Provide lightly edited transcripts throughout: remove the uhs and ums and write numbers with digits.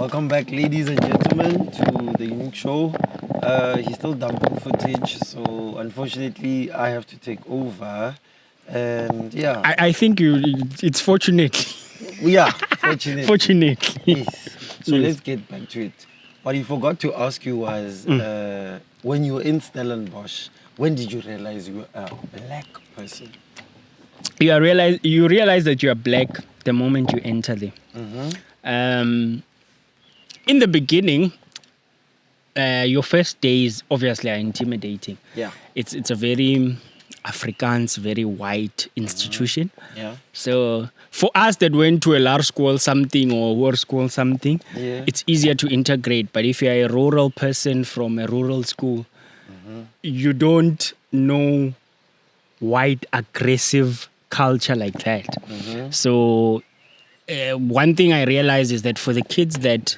Welcome back, ladies and gentlemen, to the Unique Show. He's still dumping footage, so unfortunately, I have to take over. And yeah, I think it's fortunate. yeah, fortunately. Fortunately. Yes. So let's get back to it. What he forgot to ask you was, when you were in Stellenbosch, when did you realize you were a black person? You realize that you are black the moment you enter there. In the beginning, your first days obviously are intimidating. Yeah. It's a very Afrikaans, very white institution. Yeah. So for us that went to a large school something or war school something, it's easier to integrate. But if you're a rural person from a rural school, you don't know white aggressive culture like that. So one thing I realized is that for the kids that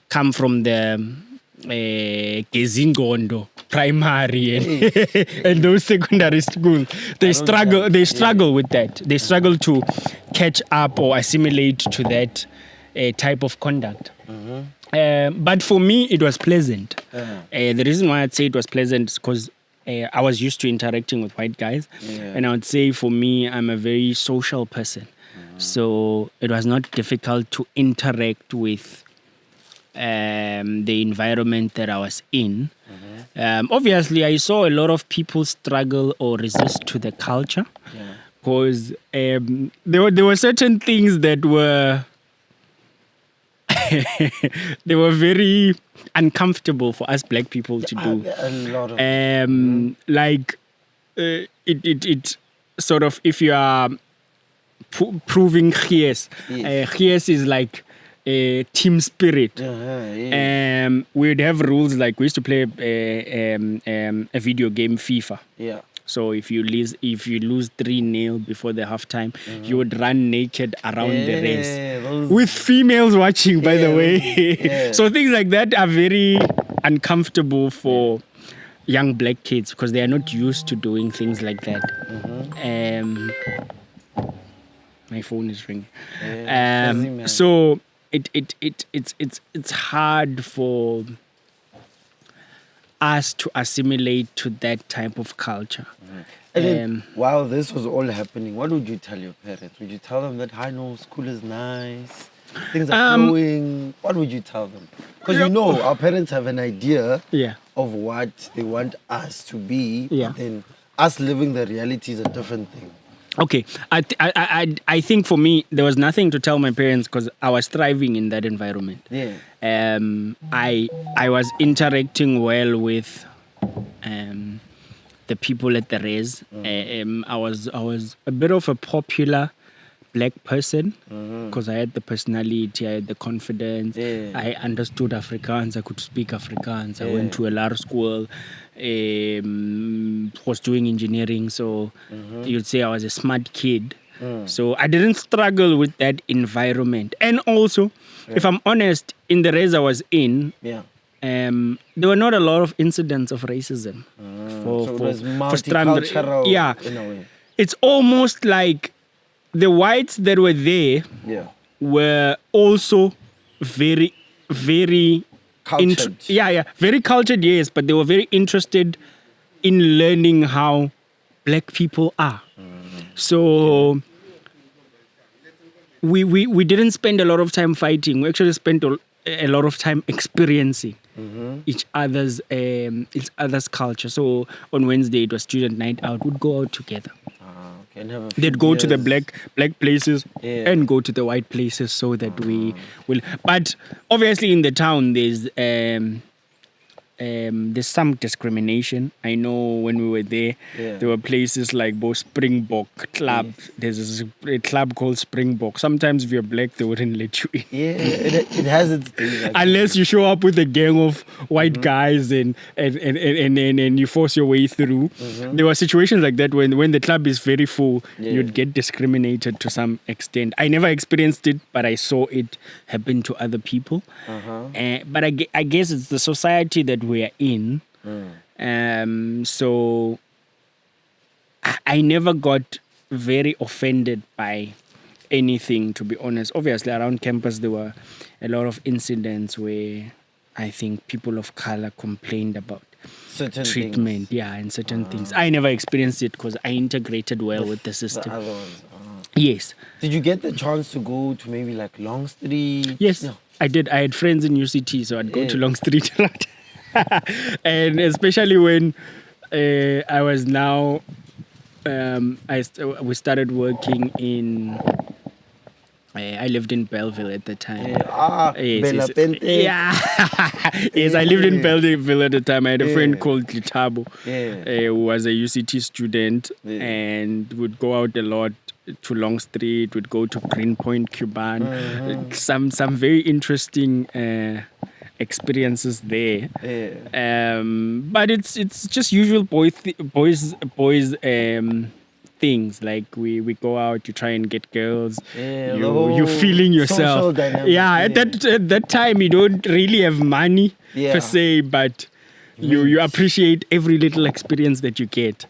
come from the Gezingondo primary and those secondary schools, they struggle with that. They struggle to catch up or assimilate to that type of conduct. But for me, it was pleasant. The reason why I'd say it was pleasant is because I was used to interacting with white guys. And I would say for me, I'm a very social person. So it was not difficult to interact with the environment that I was in. Obviously, I saw a lot of people struggle or resist to the culture because there were certain things that were they were very uncomfortable for us black people to do. A lot of like it sort of, if you are proving Gies, Gies is like a team spirit. We'd have rules like we used to play a video game, FIFA. Yeah. So if you lose 3-0 before the halftime, you would run naked around the race with females watching, by the way. So things like that are very uncomfortable for young black kids because they are not used to doing things like that. My phone is ringing. So it's hard for us to assimilate to that type of culture. And then, while this was all happening, what would you tell your parents? Would you tell them that, I know school is nice, things are flowing? What would you tell them? Because our parents have an idea of what they want us to be, but then us living the reality is a different thing. Okay, I think for me, there was nothing to tell my parents because I was thriving in that environment. I was interacting well with the people at the res. I was a bit of a popular black person because I had the personality, I had the confidence, I understood Afrikaans, I could speak Afrikaans. I went to a large school, was doing engineering, so you'd say I was a smart kid. So I didn't struggle with that environment. And also, if I'm honest, in the race I was in, there were not a lot of incidents of racism. So it was multicultural in a way. It's almost like the whites that were there were also very, very cultured. Very cultured, yes, but they were very interested in learning how black people are. So we didn't spend a lot of time fighting. We actually spent a lot of time experiencing each other's culture. So on Wednesday it was student night out. We'd go out together. They'd go to the black places and go to the white places so that we will. But obviously in the town there's some discrimination. I know when we were there, there were places like both Springbok Club. There's a club called Springbok. Sometimes if you're black, they wouldn't let you in. It has its things. Unless you show up with a gang of white guys and you force your way through. There were situations like that when the club is very full, you'd get discriminated to some extent. I never experienced it, but I saw it happen to other people. But I guess it's the society that we are in. So I never got very offended by anything, to be honest. Obviously, around campus, there were a lot of incidents where I think people of color complained about Certain treatment, things. and certain things. I never experienced it because I integrated well with the system. The other ones. Yes. Did you get the chance to go to maybe like Long Street? Yes, No. I did. I had friends in UCT, so I'd go to Long Street a lot. And especially when I was now, we started working in. I lived in Belleville at the time. Bella Pente. Yeah. Yes, I lived in Belleville at the time. I had a friend called Litabo, who was a UCT student, and would go out a lot to Long Street, would go to Greenpoint, Cuban. Some very interesting experiences there. But it's just usual boys things, like we go out, you try and get girls, you feeling yourself. At that time you don't really have money per se, but you appreciate every little experience that you get.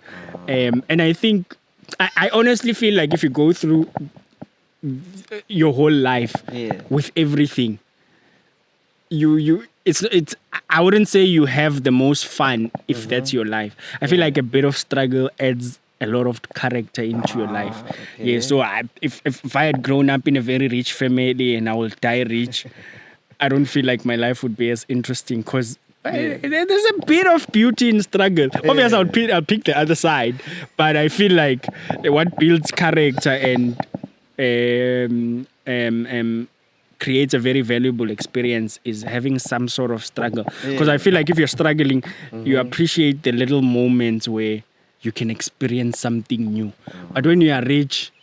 And I think I honestly feel like if you go through your whole life with everything, it's I wouldn't say you have the most fun if that's your life. I feel like a bit of struggle adds a lot of character into your life. Okay. So if I had grown up in a very rich family and I will die rich, I don't feel like my life would be as interesting, because there's a bit of beauty in struggle. Obviously, I'll pick the other side, but I feel like what builds character and creates a very valuable experience is having some sort of struggle. Because I feel like if you're struggling, you appreciate the little moments where you can experience something new. But when you are rich,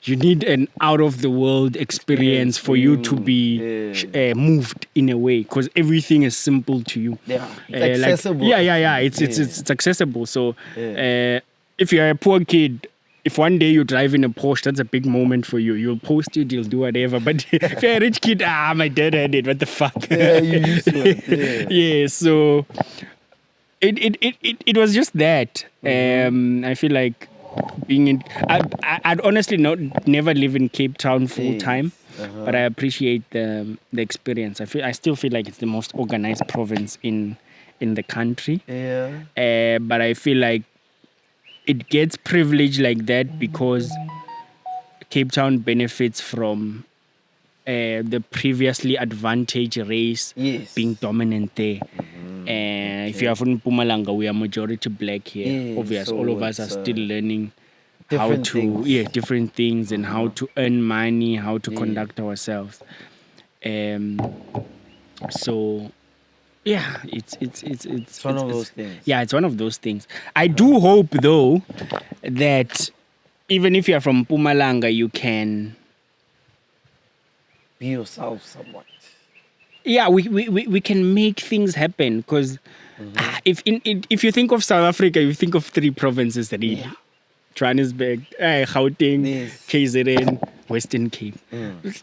you need an out-of-the-world experience for you to be moved in a way, because everything is simple to you. It's accessible. It's accessible. So if you're a poor kid, if one day you drive in a Porsche, that's a big moment for you. You'll post it, you'll do whatever. But if you're a rich kid, my dad had it, what the fuck? You used to it. So it was just that. I feel like being in, I'd honestly never live in Cape Town full time, but I appreciate the experience. I still feel like it's the most organized province in the country. But I feel like it gets privilege like that because Cape Town benefits from the previously advantaged race being dominant there. If you are from Mpumalanga, we are majority black here. Obviously, all of us are still learning different things and how to earn money, how to conduct ourselves. So it's one of those things. Yeah, it's one of those things. I do hope though that even if you are from Mpumalanga, you can be yourself somewhat. Yeah, we can make things happen, because if you think of South Africa, you think of 3 provinces really. Johannesburg, Gauteng, KZN, Western Cape.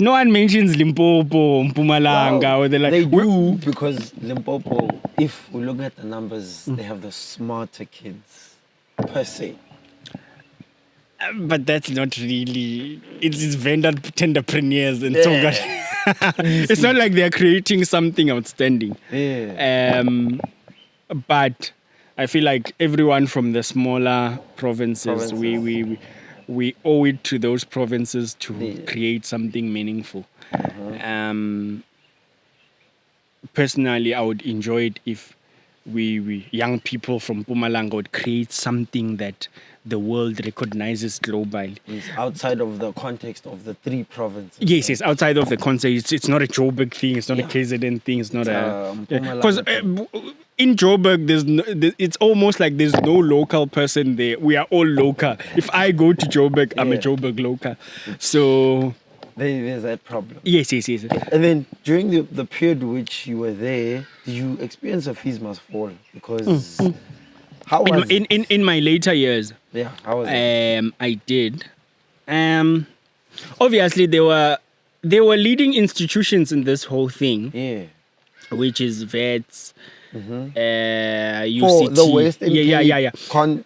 No one mentions Limpopo, Mpumalanga, or they do, because Limpopo, if we look at the numbers, they have the smarter kids per se. But that's not really. It's vendor tenderpreneurs and so on. It's not like they're creating something outstanding. But I feel like everyone from the smaller provinces. We owe it to those provinces to create something meaningful. Personally, I would enjoy it if we young people from Mpumalanga would create something that the world recognizes globally. It's outside of the context of the 3 provinces. Yes, it's outside of the context. It's not a Joburg thing. It's not a KZN thing. It's not because in Joburg, it's almost like there's no local person there. We are all local. If I go to Joburg, I'm a Joburg local. So there's that problem. Yes. And then during the period which you were there, did you experience a fees must fall? Because how was in my later years? Yeah, how was it? I did. Obviously, there were leading institutions in this whole thing. Which is VETS. UCT. For the West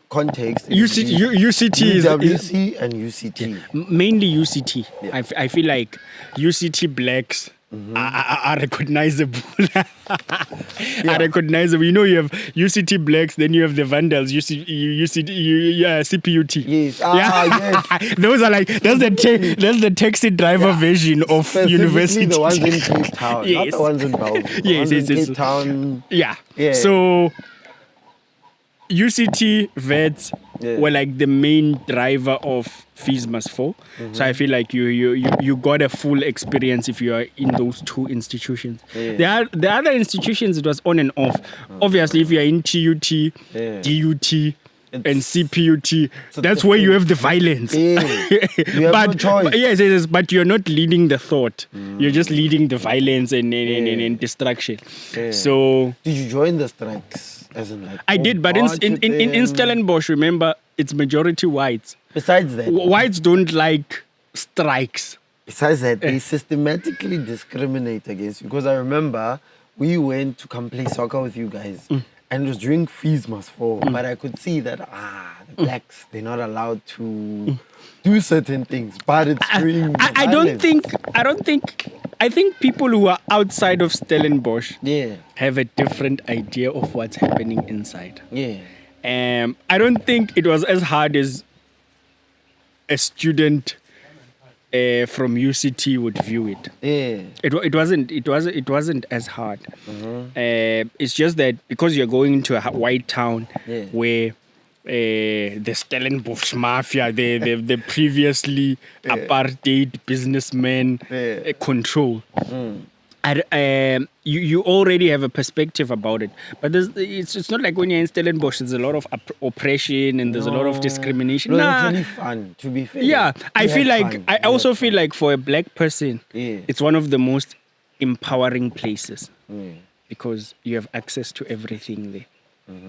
context, UCT is UWC and UCT. Mainly UCT. I feel like UCT blacks are recognizable. Are recognizable. You know, you have UCT blacks, then you have the vandals, CPUT. Yes. Yes. Those are like, that's the taxi driver version of university. The ones in Cape Town, not the ones in Belgium. Yes. Cape Town. Yeah. So UCT vets were like the main driver of fees must fall. So I feel like you got a full experience if you are in those two institutions. The other institutions, it was on and off. Obviously, if you are in TUT, DUT, and CPUT, that's where you have the violence. You have no choice. Yes, but you're not leading the thought. You're just leading the violence and destruction. So did you join the strikes? As in like, I did, but in Stellenbosch, remember, it's majority whites. Besides that, whites don't like strikes. Besides that, they systematically discriminate against you. Because I remember we went to come play soccer with you guys, and it was during fees must fall. But I could see that the blacks, they're not allowed to do certain things. But it's during I think people who are outside of Stellenbosch have a different idea of what's happening inside. I don't think it was as hard as a student from UCT would view it. It wasn't as hard. It's just that because you're going into a white town where the Stellenbosch mafia, the previously apartheid businessmen control. You already have a perspective about it, but it's not like when you're in Stellenbosch, there's a lot of oppression and there's a lot of discrimination. No, it's really fun, to be fair. Yeah, I also feel like for a black person, it's one of the most empowering places because you have access to everything there.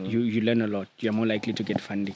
You learn a lot. You're more likely to get funding.